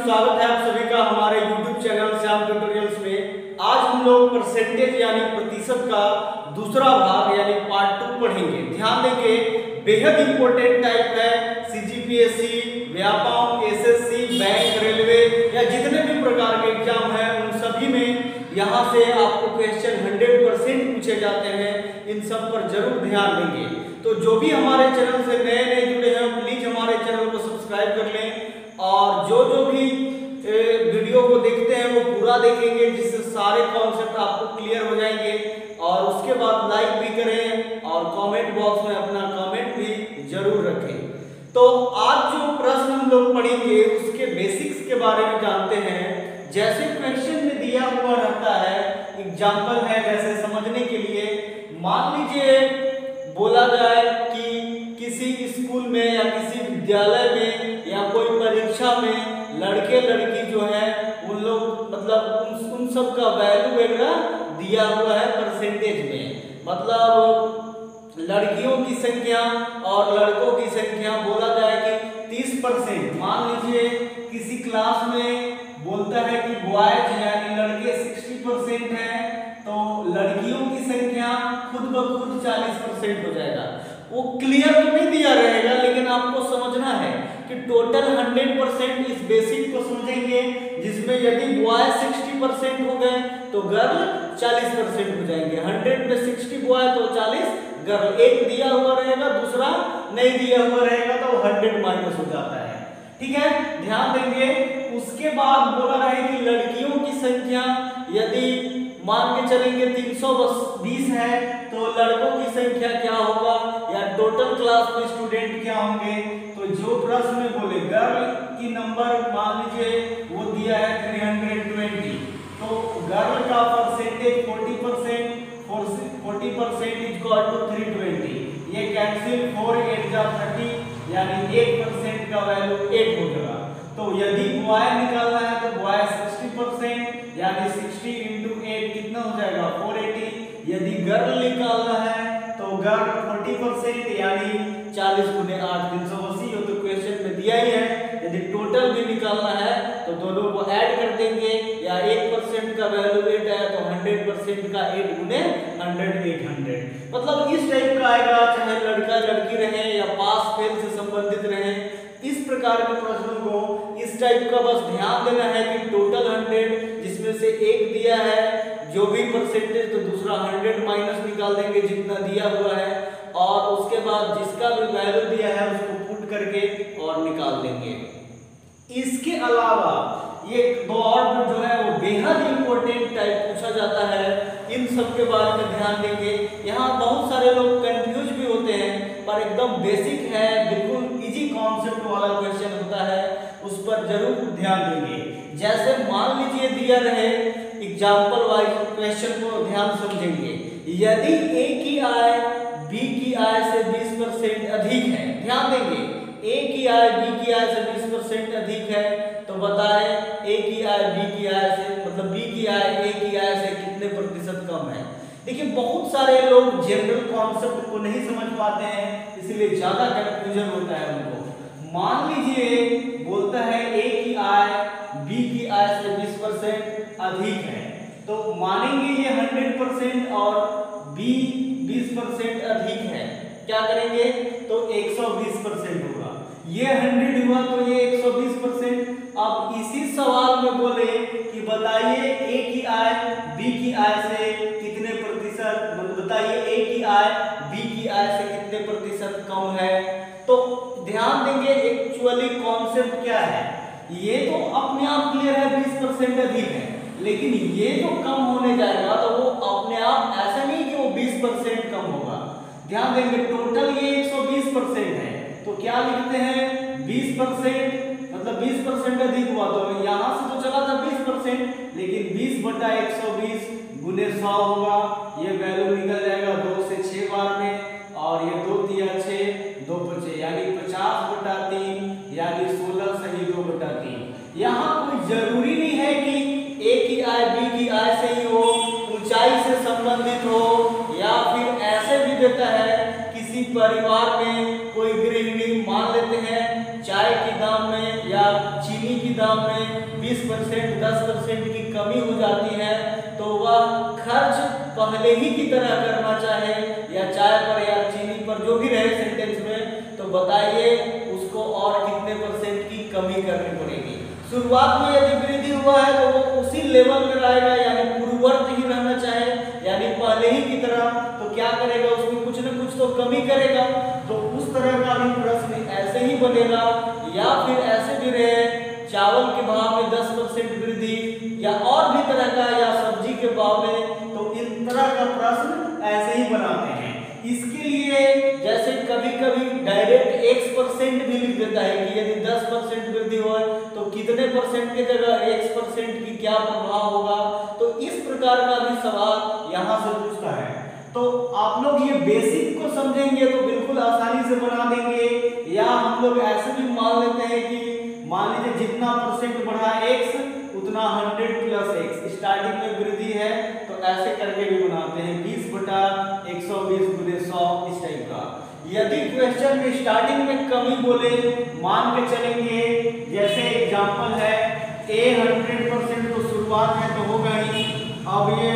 स्वागत है आप सभी का हमारे YouTube चैनल श्याम ट्यूटोरियल्स में। आज हम लोग परसेंटेज यानी प्रतिशत का दूसरा भाग यानी पार्ट 2 पढ़ेंगे। ध्यान देंगे, बेहद इंपॉर्टेंट टाइप है। CGPSC, Vyapam, SSC, bank, railway या जितने भी प्रकार के एग्जाम है उन सभी में यहाँ से आपको क्वेश्चन 100% पूछे जाते हैं। इन सब पर जरूर ध्यान देंगे। तो जो भी हमारे चैनल से नए जुड़े हैं प्लीज हमारे चैनल को सब्सक्राइब कर लें और जो भी वीडियो को देखते हैं वो पूरा देखेंगे, जिससे सारे कॉन्सेप्ट आपको क्लियर हो जाएंगे। और उसके बाद लाइक भी करें और कमेंट बॉक्स में अपना कमेंट भी जरूर रखें। तो आज जो प्रश्न हम लोग पढ़ेंगे उसके बेसिक्स के बारे में जानते हैं। जैसे क्वेश्चन में दिया हुआ रहता है, एग्जाम्पल है जैसे समझने के लिए, मान लीजिए बोला जाए कि किसी स्कूल में या किसी विद्यालय में या कोई परीक्षा में लड़के लड़की जो है उन लोग मतलब उन सब का वैल्यू वगैरह दिया हुआ है परसेंटेज में। मतलब लड़कियों की संख्या और लड़कों की संख्या बोला जाए कि 30%। मान लीजिए किसी क्लास में बोलता है कि बॉयज यानी लड़के 60% है, तो लड़कियों की संख्या खुद ब खुद 40% हो जाएगा। वो क्लियर तो नहीं दिया रहेगा, लेकिन आपको समझना है कि टोटल 100% इस बेसिक को समझेंगे, जिसमें यदि बॉय 60% हो गए तो गर्ल 40% हो जाएंगे। 100 में 60 बॉय तो 40 गर्ल। एक दिया हुआ रहेगा, दूसरा नहीं दिया हुआ रहेगा, तो 100 माइनस हो जाता है। ठीक है, ध्यान देंगे। उसके बाद बोला रहा है कि लड़कियों की संख्या यदि मान के चलेंगे 320 है, तो लड़कों की संख्या क्या होगा या टोटल क्लास में स्टूडेंट क्या होंगे। तो जो प्रश्न में बोले गर्ल की नंबर मान लीजिए वो दिया है 320, तो गर्ल का परसेंटेज 40% 40% इक्वल टू 320। ये कैंसिल 4 8 जा 30 यानी 1% का वैल्यू 8 हो जाएगा। तो यदि बॉय निकालना है तो बॉय 60% यानी 60 into 8 कितना हो जाएगा 480। यदि गर्ल निकालना है तो गर्ल 40% यानी 40 गुने 8 380। ये तो क्वेश्चन में दिया ही है। यदि टोटल भी निकालना है तो दोनों को ऐड कर देंगे, या 1% का वैल्यू 8 है तो 100% का 8 गुने 100 800। मतलब इस टाइप का आएगा, चाहे लड़का लड़की रहे या पास फेल से संबंधित रहे। इस प्रकार के प्रश्नों को इस टाइप का बस ध्यान देना है कि टोटल 100 जिसमें से एक दिया है जो भी परसेंटेज, तो दूसरा 100 माइनस निकाल देंगे जितना दिया हुआ है, और उसके बाद जिसका भी वैल्यू दिया है उसको पुट करके और निकाल देंगे। इसके अलावा ये दो और जो है वो बेहद इंपॉर्टेंट टाइप पूछा जाता है। इन सब के बारे में ध्यान देंगे। यहाँ बहुत सारे लोग कंफ्यूज भी होते हैं, पर एकदम बेसिक है, बिल्कुल इजी कॉन्सेप्ट वाला क्वेश्चन होता है, उस पर जरूर ध्यान देंगे। जैसे मान लीजिए दिया रहे, एग्जाम्पल वाइज क्वेश्चन को ध्यान समझेंगे। यदि ए की आय बी की आय से 20% अधिक है, ध्यान देंगे, ए की आय बी की आय से 20% अधिक है, तो बताएं ए की आय बी की आय से मतलब बी की आय ए की आय से कितने प्रतिशत कम है। देखिए बहुत सारे लोग जनरल कॉन्सेप्ट को नहीं समझ पाते हैं, इसलिए ज्यादा कंफ्यूजन होता है उनको। मान लीजिए बोलता है ए की आय बी की आय से 20% अधिक है, तो मानेंगे ये 100% और बी 20% अधिक है, क्या करेंगे तो 120% होगा। ये 100 हुआ तो ये 120%। अब इसी सवाल में बोले कि बताइए ए की आय बी की आय से कितने प्रतिशत, बताइए ए की आय बी की आय से कितने प्रतिशत कम है। तो ध्यान देंगे एक्चुअली कॉन्सेप्ट क्या है। ये तो अपने आप क्लियर है 20% अधिक है, लेकिन ये जो कम होने जाएगा तो वो अपने आप ऐसा नहीं कि वो 20% कम होगा। ध्यान देंगे टोटल ये 120% है, तो क्या लिखते हैं 20% मतलब 20% अधिक हुआ, तो यहाँ से तो चला था 20%, लेकिन 20/120 गुने 100 होगा। ये वैल्यू निकल जाएगा 2 से 6 बार में, और ये 2 तिया 6 2 5 यानी 50/3 यानी 16 सही 2/3। यहाँ कोई जरूरी नहीं है कि ए की आय बी की आय से ही हो, ऊंचाई से संबंधित हो, या फिर ऐसे भी देता है किसी किसी परिवार में कोई गृहिणी मान लेते हैं चाय के दाम में या चीनी के दाम में 20% 10% की कमी हो जाती है, तो वह खर्च पहले ही की तरह करना चाहे या चाय पर या चीनी पर जो भी रहे सेंटेंस में, तो बताइए उसको और कितने % की कमी करनी पड़ेगी। शुरुआत में यदि वृद्धि हुआ है तो वो उसी लेवल में रहेगा, यानी पूर्ववर्त ही रहना चाहे, यानी पहले ही की तरह, तो क्या करेगा उसमें कुछ न कुछ तो कमी करेगा। तो उस तरह का भी प्रश्न ऐसे ही बनेगा, या फिर ऐसे भी रहे चावल के भाव में 10% वृद्धि या और भी तरह का, या सब्जी के भाव में, तो इस तरह का प्रश्न ऐसे ही बनाते हैं। इसके लिए जैसे कभी कभी डायरेक्ट x% भी लिख देता है कि यदि 10% वृद्धि हो तो कितने % की जगह x% की क्या प्रभाव होगा, तो इस प्रकार का भी सवाल यहाँ से पूछता है। तो आप लोग ये बेसिक को समझेंगे तो बिल्कुल आसानी से बना देंगे, या हम लोग ऐसे भी मान लेते हैं कि मान लीजिए जितना % बढ़ा x उतना 100 + x, स्टार्टिंग में वृद्धि है तो ऐसे करके भी बनाते हैं 20/120 × 100 इस टाइप का। यदि क्वेश्चन में स्टार्टिंग में कमी बोले, मान के चलेंगे जैसे एग्जांपल है a 100% तो शुरुआत है तो होगा ही, अब ये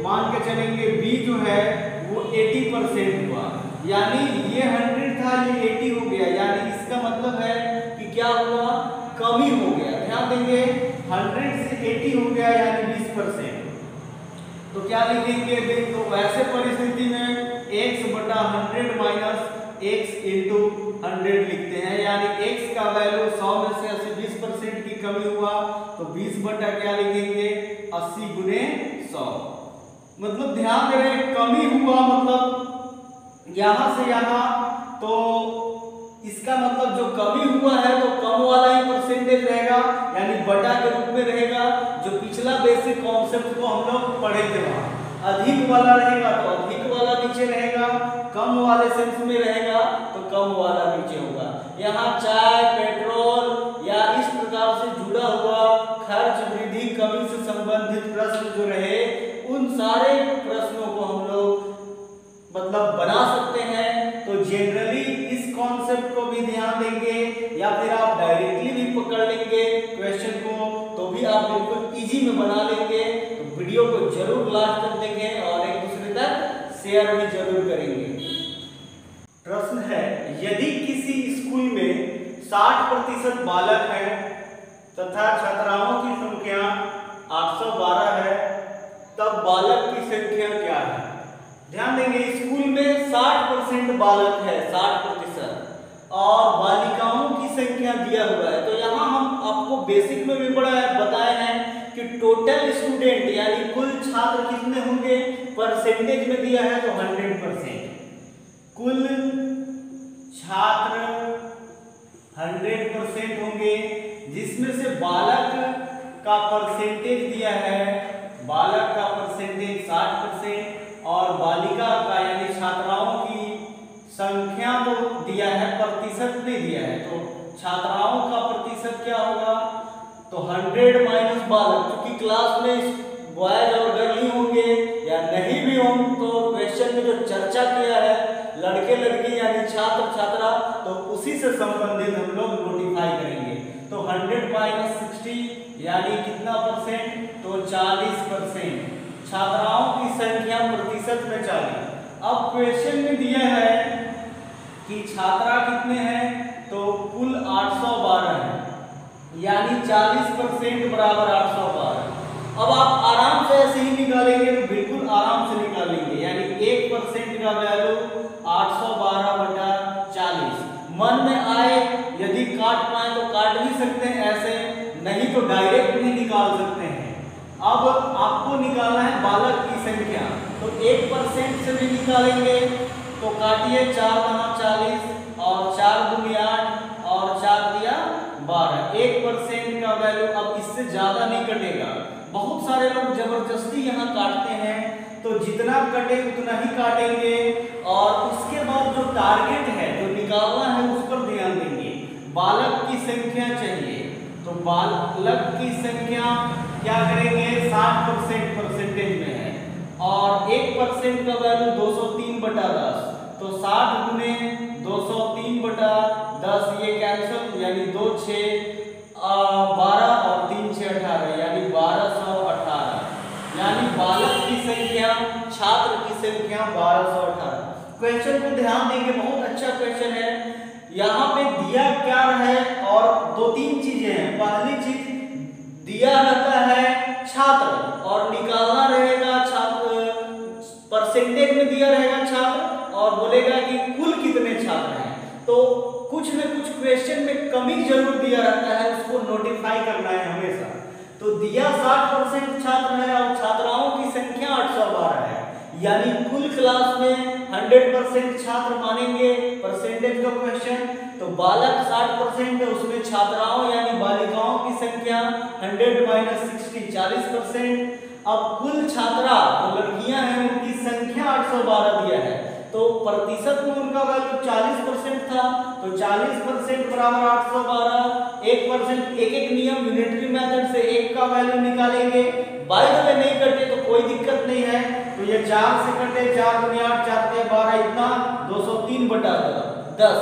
मान के चलेंगे b जो है वो 80% हुआ, यानी ये 100 था ये 80 हो गया, यानी इसका मतलब है कि क्या हुआ, कमी हो गया। ध्यान देंगे 100 से 80 हो गया यानी 20%, तो क्या लिखेंगे, तो वैसे परिस्थिति में x/100 - x × 100 लिखते हैं, यानी x का वैल्यू 100 में से 20% की कमी हुआ तो 20 बटा क्या लिखेंगे 80 × 100। मतलब ध्यान दे रहे कमी हुआ मतलब यहां से यहां, तो इसका मतलब जो कमी हुआ है तो कम वाला ही परसेंटेज रहेगा, यानी बटा के रूप में रहेगा। जो पिछला बेसिक कॉन्सेप्ट को हम लोग पढ़े थे वहां अधिक वाला रहेगा तो अधिक वाला नीचे रहेगा, कम वाले सेंस में रहेगा तो कम वाला नीचे होगा। यहाँ चाय पेट्रोल या इस प्रकार से जुड़ा हुआ खर्च वृद्धि कमी से संबंधित प्रश्न जो रहे उन सारे प्रश्नों को हम लोग मतलब बना सकते हैं। तो जनरली इस कॉन्सेप्ट को भी ध्यान देंगे या फिर आप डायरेक्टली भी पकड़ लेंगे क्वेश्चन को तो भी आप बिल्कुल इजी में बना लेंगे। तो वीडियो को जरूर लास्ट तक देखें और एक दूसरे तक शेयर भी जरूर करेंगे। प्रश्न है, यदि किसी स्कूल में 60% बालक है तथा छात्राओं की संख्या 812 है, तब बालक की संख्या क्या है? ध्यान देंगे स्कूल में 60% बालक है, 60%, और बालिकाओं की संख्या दिया हुआ है। तो यहाँ हम आपको बेसिक में भी बताए हैं कि टोटल स्टूडेंट यानी कुल छात्र कितने होंगे, परसेंटेज में दिया है तो 100%। कुल छात्र 100% होंगे, जिसमें से बालक का परसेंटेज दिया है, बालक का परसेंटेज 60% और बालिका का यानी छात्राओं की संख्या तो दिया है, प्रतिशत नहीं दिया है। तो छात्राओं का प्रतिशत क्या होगा, तो 100 माइनस बालक, क्योंकि क्लास में बॉयज और गर्ल ही होंगे या नहीं भी होंगे, तो क्वेश्चन में जो चर्चा किया है लड़के लड़की यानी छात्र छात्रा, तो उसी से संबंधित हम लोग नोटिफाई करेंगे। तो 100 माइनस 60 यानी कितना परसेंट, तो 40%। छात्राओं की संख्या प्रतिशत में 40। अब क्वेश्चन में दिया है कि छात्रा कितने हैं, तो कुल 812 है, यानी 40% बराबर 812। अब आप आराम से ऐसे ही निकालेंगे तो बिल्कुल आराम से निकालेंगे, यानी 1% का वैल्यू 812/40। मन में आए यदि काट पाए तो काट भी सकते हैं ऐसे, नहीं तो डायरेक्ट भी निकाल सकते हैं। अब आपको निकालना है बालक की संख्या, तो 1% से भी निकालेंगे तो काटिए 4 × 40 और 4 × 8 और 4 × 12। 1% का वैल्यू अब इससे ज्यादा नहीं कटेगा। बहुत सारे लोग जबरदस्ती यहाँ काटते हैं, तो जितना कटे उतना ही काटेंगे और उसके बाद जो टारगेट है जो निकालना है उस पर ध्यान देंगे। बालक की संख्या चाहिए, तो बालक की संख्या क्या करेंगे 60% परसेंटेज में है और 1% का वैल्यू 203/10, तो 60 गुने 203 बटा 10, ये कैंसिल, यानी 2 6 12 और 3 6 18, यानी 1218, यानी बालक की संख्या, छात्र की संख्या 1218। क्वेश्चन को ध्यान देंगे, बहुत अच्छा क्वेश्चन है। यहाँ पे दिया क्या है और दो तीन चीजें हैं। पहली चीज दिया रहता है छात्र और निकालना रहेगा छात्र, परसेंटेज में दिया रहेगा छात्र और बोलेगा कि कुल कितने छात्र हैं। तो कुछ न कुछ क्वेश्चन में कमी जरूर दिया रहता है, उसको नोटिफाई करना है हमेशा। तो दिया 60% छात्र है और छात्राओं की संख्या 812 है, यानी कुल क्लास में 100% छात्र मानेंगे परसेंटेज का क्वेश्चन। तो बालक 60% है, उसमें छात्राओं यानी बालिकाओं की संख्या 100 - 60 40%। अब कुल छात्रा जो लड़कियां हैं उनकी संख्या 812 दिया है, तो प्रतिशत में उनका वैल्यू 40% था, तो 40% बराबर 812। 1%, एक नियम यूनिटरी मेथड से 1 का वैल्यू निकालेंगे। बाय द वे नहीं कटे तो कोई दिक्कत नहीं है, तो ये 4 से कटे, 4 दूनी 8 4 तिया 12, इतना 203 बटा 10।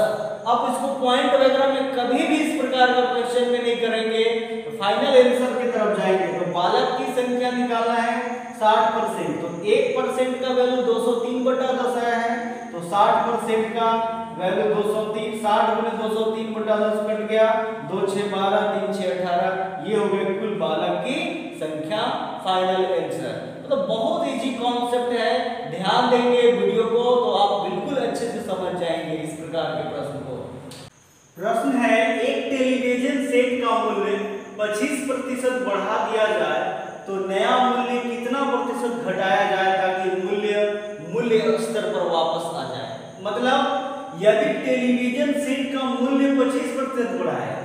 अब इसको पॉइंट वगैरह में कभी भी इस प्रकार का क्वेश्चन में नहीं करेंगे, तो फाइनल आंसर की तरफ जाएंगे। तो बालक की संख्या निकालना है 60%, तो 1% का वैल्यू 203 बटा 10 आया है, तो 60% का वैल्यू 203, 60 गुने 203 बटा 10 कट गया, 2 6 12 3 6 18, ये हो गए कुल बालक की संख्या। Final answer. तो बहुत इजी कॉन्सेप्ट है, ध्यान देंगे वीडियो को तो आप बिल्कुल अच्छे से समझ जाएंगे इस प्रकार के प्रश्न को। प्रश्न है, एक टेलीविजन सेट का मूल्य 25% बढ़ा दिया जाए तो नया मूल्य कितना प्रतिशत घटाया जाए ताकि मूल्य स्तर पर वापस आ जाए। मतलब यदि टेलीविजन सेट का मूल्य 25% बढ़ा है,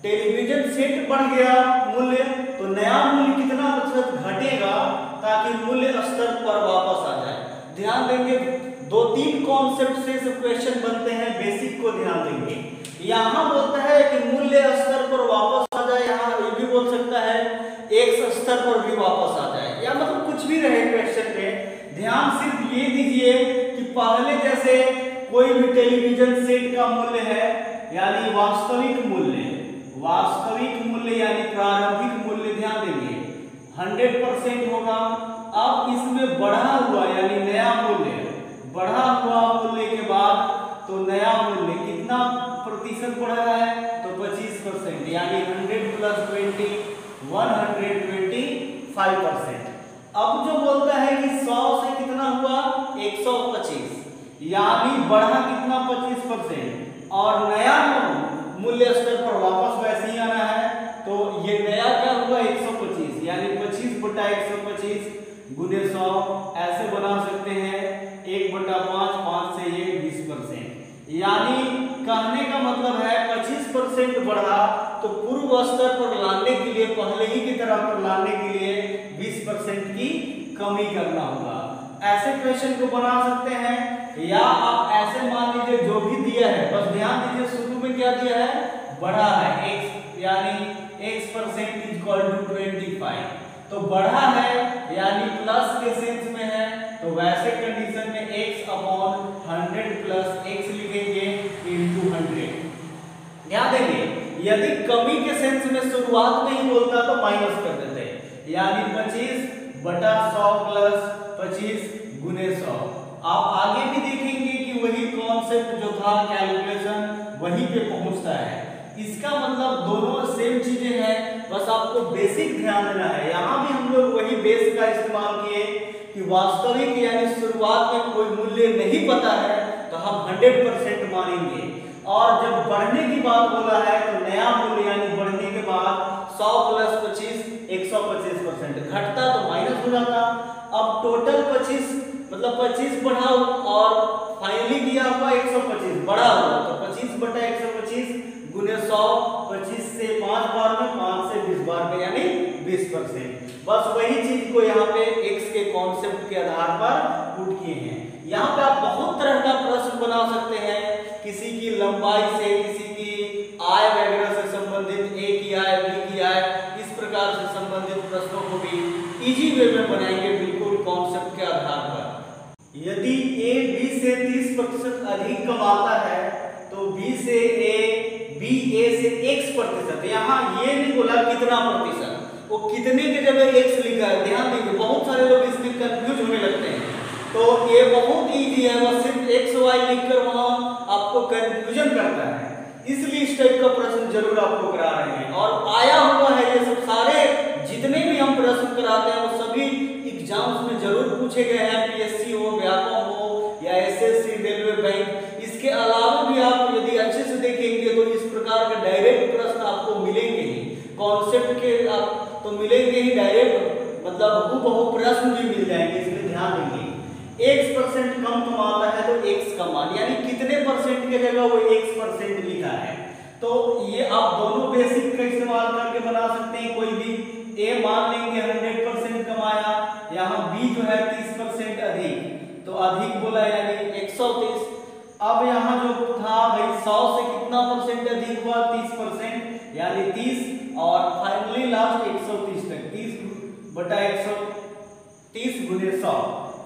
टेलीविजन सेट बढ़ गया मूल्य, तो नया मूल्य कितना प्रतिशत घटेगा ताकि मूल्य स्तर पर वापस आ जाए। ध्यान देंगे, 2-3 कॉन्सेप्ट से सब क्वेश्चन बनते हैं, बेसिक को ध्यान देंगे। यहाँ बोलता है कि मूल्य स्तर पर वापस आ जाए, यहाँ ये भी बोल सकता है एक स्तर पर भी वापस आ जाए, या मतलब कुछ भी रहे क्वेश्चन में। ध्यान सिर्फ ये दीजिए कि पहले जैसे कोई भी टेलीविजन सेट का मूल्य है, यानी वास्तविक मूल्य यानी प्रारंभिक मूल्य, ध्यान देंगे 100% होगा। अब इसमें बढ़ा हुआ यानी नया मूल्य, बढ़ा हुआ मूल्य के बाद तो नया मूल्य कितना प्रतिशत बढ़ रहा है, तो 25%, यानी 100 + 20 125%। अब जो बोलता है कि 100 से कितना हुआ 125, यानी बढ़ा कितना 25%, और नया मूल्य स्तर पर वापस वैसे ही आना है। तो ये नया क्या हुआ 125, यानी 25 बटा 125 गुने 100, ऐसे बना सकते हैं 1/5, 5 से ये 20%। यानी कहने का मतलब है 25% बढ़ा तो पूर्व स्तर पर लाने के लिए, पहले ही की तरह पर लाने के लिए 20% की कमी करना होगा। ऐसे क्वेश्चन को बना सकते हैं, या आप ऐसे मान लीजिए जो भी दिया है, बस ध्यान दीजिए शुरू में क्या दिया है, बढ़ा है x, यानी x% = 25, तो बढ़ा है यानी प्लस के सेंस में है, तो वैसे कंडीशन में x/100 + x लिखेंगे × 100। ध्यान देंगे, यदि कमी के सेंस में शुरुआत में ही बोलता तो माइनस कर देते, यानी 25 बटा 100 + 25 गुने 100। आप आगे भी देखेंगे कि वही कॉन्सेप्ट जो था कैलकुलेशन वहीं पे पहुंचता है। इसका मतलब दोनों सेम चीजें हैं, बस आपको बेसिक ध्यान देना है। यहाँ भी हम लोग वही बेस का इस्तेमाल किए कि वास्तविक यानी शुरुआत में कोई मूल्य नहीं पता है तो हम 100% मानेंगे, और जब बढ़ने की बात बोला है तो नया मूल्य यानी बढ़ने के बाद 100 + 25 125%, घटता तो माइनस हो जाता। अब टोटल 25 मतलब 25 बढ़ा और फाइनली दिया हुआ 125 बढ़ा हुआ, तो 25 बटा 125 गुने 100, 25 से 5 बार में, 5 से 20 बार में, यानी 20%। बस वही चीज को यहाँ पे x के कॉन्सेप्ट के आधार पर पुट किए हैं। यहाँ पे आप बहुत तरह का प्रश्न बना सकते हैं, किसी की लंबाई से, किसी की आय वगैरह से संबंधित, a की आय, b की आय, इस प्रकार से संबंधित प्रश्नों को भी इजी वे में बनाएंगे, बिल्कुल कॉन्सेप्ट के आधार पर। यदि ए बी से 30% अधिक कमाता है तो बी से ए से x%। यहाँ ये नहीं बोला कितना प्रतिशत, वो कितने के जगह x लिखा है। ध्यान दीजिए, बहुत सारे लोग इसमें कंफ्यूज होने लगते हैं। तो ये बहुत इजी है, बस सिर्फ x y लिखकर वहां आपको कंफ्यूजन करता है, इसलिए इस टाइप का प्रश्न जरूर आपको करा रहे हैं। और आया हुआ है ये सब सारे जितने भी हम प्रश्न कराते हैं वो सभी एग्जाम्स में जरूर पूछे गए हैं, पीएससी हो, व्यापम हो या एसएससी, रेलवे, बैंक। इसके अलावा भी आप यदि अच्छे से देखेंगे तो इस प्रकार के डायरेक्ट प्रश्न आपको मिलेंगे ही, कॉन्सेप्ट के आप तो मिलेंगे ही, डायरेक्ट मतलब हूबहू प्रश्न भी मिल जाएंगे। इसलिए ध्यान देंगे, x% कम कमाता है तो x का मान, यानी कितने परसेंट की जगह वो x% लिखा है। तो ये आप दोनों बेसिक का इस्तेमाल करके बना सकते हैं। कोई भी a मान लेंगे 100% कमाया, यहाँ b जो है 30% अधिक, तो अधिक बोला यानी 130। अब यहाँ जो था भाई 100 से कितना परसेंट अधिक हुआ, 30% यानी 30, और फाइनली लास्ट 130 तक, 30/130 गुने 100,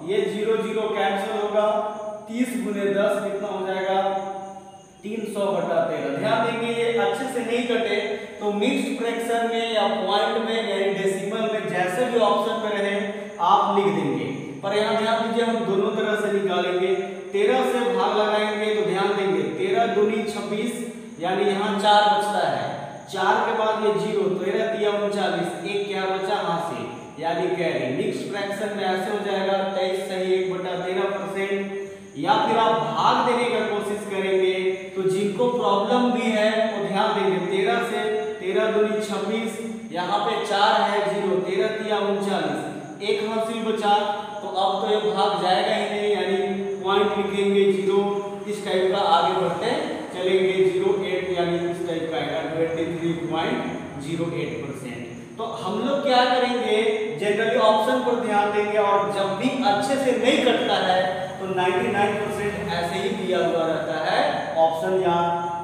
ये 0 0 कैंसिल होगा, 30 गुने 10 कितना हो जाएगा, 300/13। ध्यान देंगे ये अच्छे से नहीं कटे तो मिक्स्ड फ्रैक्शन में या पॉइंट में या डेसिमल में जैसे भी ऑप्शन में रहे आप लिख देंगे, पर यहाँ ध्यान दीजिए हम दोनों तरह से निकालेंगे। 13 से भाग लगाएंगे तो ध्यान देंगे 13 दूनी 26, यानी यहाँ 4 बचता है, 4 के बाद ये 0, 13 दिया 39, एक क्या बचा हाथ से, यानी कैरी। मिक्स्ड फ्रैक्शन में ऐसे हो जाएगा 23 सही 1/13%। या फिर आप भाग देने का कोशिश करेंगे तो जिनको प्रॉब्लम भी है वो ध्यान देंगे, 13 से 13 दूनी 26, यहाँ पे 4 है 0, 13 दिया 39, एक हासिल बचा, तो अब तो ये भाग जाएगा ही नहीं, यानी पॉइंट लिखेंगे 0, इस टाइप का आगे बढ़ते चलेंगे 08, यानी इस टाइप का आएगा 23.08%। तो हम लोग क्या करेंगे, जनरली ऑप्शन पर ध्यान देंगे, और जब भी अच्छे से नहीं कटता है तो 99% ऐसे ही दिया हुआ रहता है ऑप्शन। या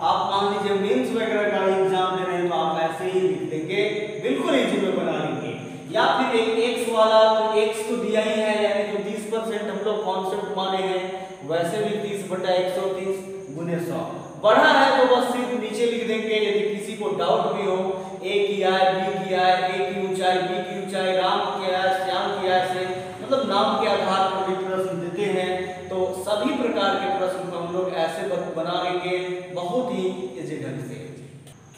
आप मान लीजिए मेंस वगैरह का एग्जाम दे रहे हैं तो आप ऐसे ही लिख देंगे, बिल्कुल इजी में बना लेंगे। या फिर एक x वाला, तो x तो दिया ही है, यानी जो 30% हम लोग कॉन्सेप्ट माने हैं वैसे भी 30/130 गुने 100 बढ़ा है तो बस सिर्फ नीचे लिख देंगे। यदि किसी को डाउट भी हो, a किया है, b किया है, a की ऊंचाई, b की ऊंचाई, राम किया है, श्याम किया है, से मतलब नाम के आधार पर भी प्रश्न देते हैं, तो सभी प्रकार के प्रश्न को हम लोग ऐसे बना लेंगे बहुत ही इजी ढंग से।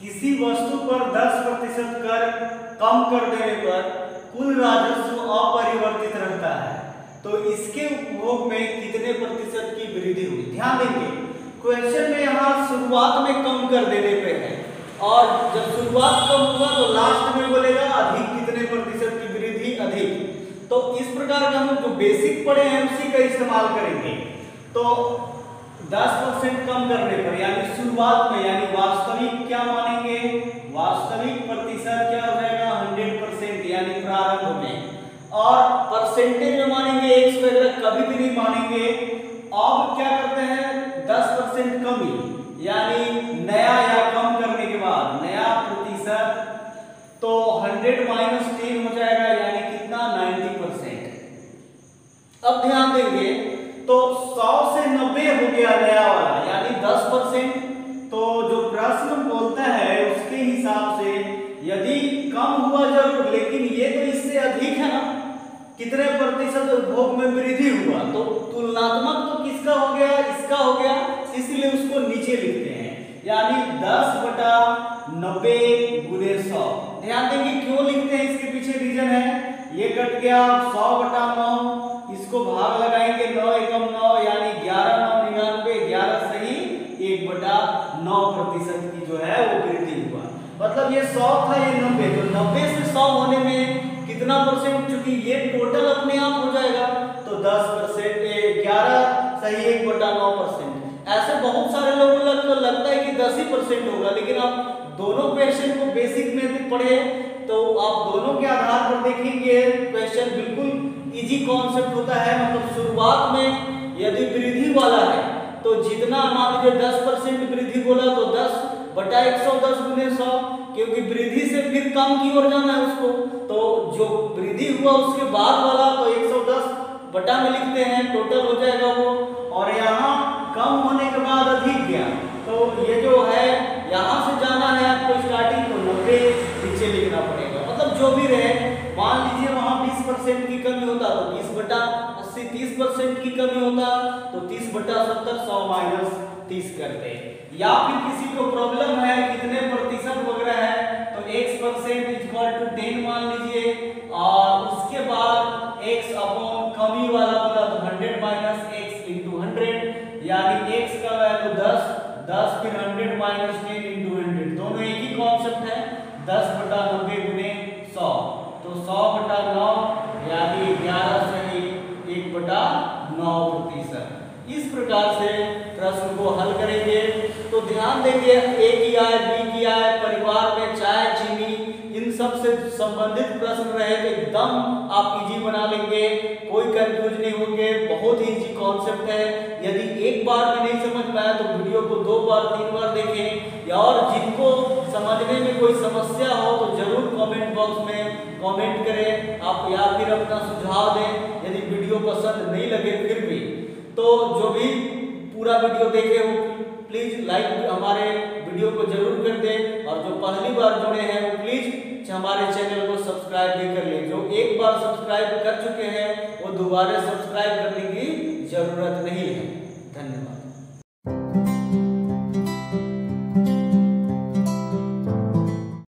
किसी वस्तु पर 10% कर कम कर देने पर कुल राजस्व अपरिवर्तित रहता है, तो इसके उपभोग में कितने प्रतिशत की वृद्धि हुई। ध्यान देंगे क्वेश्चन में यहाँ शुरुआत में कम कर देने पे है, और जब शुरुआत कम हुआ तो लास्ट में बोलेगा अधिक कितने प्रतिशत की वृद्धि अधिक। तो इस प्रकार का हम जो बेसिक पढ़े हैं उसी का इस्तेमाल करेंगे। तो 10% कम करने पर यानी शुरुआत में, यानी वास्तविक क्या मानेंगे, वास्तविक प्रतिशत क्या हो जाएगा 100%, यानी प्रारंभ में, और परसेंटेज में मानेंगे, x वगैरह कभी भी नहीं मानेंगे। अब क्या करते हैं 10% कमी, यानी नया या कम करने के बाद नया प्रतिशत, तो 100 - 10 हो जाएगा, यानी कितना 90%। अब ध्यान देंगे तो 100 से 90 हो गया नया वाला, यानी 10%। तो जो प्रश्न बोलता है उसके हिसाब से यदि कम हुआ जरूर, लेकिन ये तो इससे अधिक है ना, कितने प्रतिशत उपभोग में वृद्धि हुआ, तो तुलनात्मक तो किसका हो गया, इसका हो गया, इसलिए उसको नीचे लिखते हैं, यानी 10/90 गुने 100। ध्यान देंगे क्यों लिखते हैं, इसके पीछे रीजन है, ये कट गया 100/9, इसको भाग लगाएंगे 9 एकम 9, यानी 11 9 99, 11 सही 1/9% की जो है वो वृद्धि हुआ। मतलब ये 100 था, ये 90, तो 90 से 100 होने में कितना परसेंट, चूंकि ये टोटल अपने आप हो जाएगा तो 10%, 11 सही 1/9%। ऐसे बहुत सारे लोगों को लगता है कि 10% ही होगा, लेकिन आप दोनों क्वेश्चन को बेसिक में पढ़े तो आप दोनों के आधार पर देखेंगे क्वेश्चन बिल्कुल इजी कॉन्सेप्ट होता है। मतलब शुरुआत में यदि वृद्धि वाला है तो जितना मान लीजिए 10% वृद्धि बोला तो 10/110 गुने 100, क्योंकि वृद्धि से फिर कम की ओर जाना है उसको, तो जो वृद्धि हुआ उसके बाद वाला तो 110 बटा में लिखते हैं, टोटल हो जाएगा वो, और यहाँ कम होने के बाद अधिक गया, तो ये जो है यहाँ से जाना है आपको स्टार्टिंग को 90 नीचे लिखना पड़ेगा। मतलब जो भी रहे, मान लीजिए वहाँ 20% की कमी होता तो 20/80, 30% की कमी होता तो 30/70, 100 माइनस 30 करते। या फिर किसी को प्रॉब्लम है कितने प्रतिशत वगैरह है तो x% इक्वल टू 10 मान लीजिए, और उसके बाद x अपॉन कमी वाला बोला तो 100 माइनस x इंटू 100, यानी x का वैल्यू 10 फिर 100 माइनस 10 इंटू 100, दोनों एक ही कॉन्सेप्ट है, 10/90 गुने 100, तो 100/9 यानी 11 सही 1/9%। इस प्रकार से प्रश्न को हल करेंगे। तो ध्यान देंगे ए की आय, बी की आय, परिवार में चाय चीनी, इन सब से संबंधित प्रश्न रहे तो एकदम आप इजी बना लेंगे, कोई कंफ्यूज नहीं होंगे, बहुत ही इजी कॉन्सेप्ट है। यदि एक बार में नहीं समझ में आया तो वीडियो को 2 बार 3 बार देखें, या और जिनको समझने में कोई समस्या हो तो जरूर कमेंट बॉक्स में कमेंट करें आप, या फिर अपना सुझाव दें। यदि वीडियो पसंद नहीं लगे फिर भी तो जो भी पूरा वीडियो देखे वो प्लीज लाइक हमारे वीडियो को जरूर कर दें, और जो पहली बार जुड़े हैं वो प्लीज हमारे चैनल को सब्सक्राइब भी कर लें। जो एक बार सब्सक्राइब कर चुके हैं वो दोबारा सब्सक्राइब करने की जरूरत नहीं है। धन्यवाद।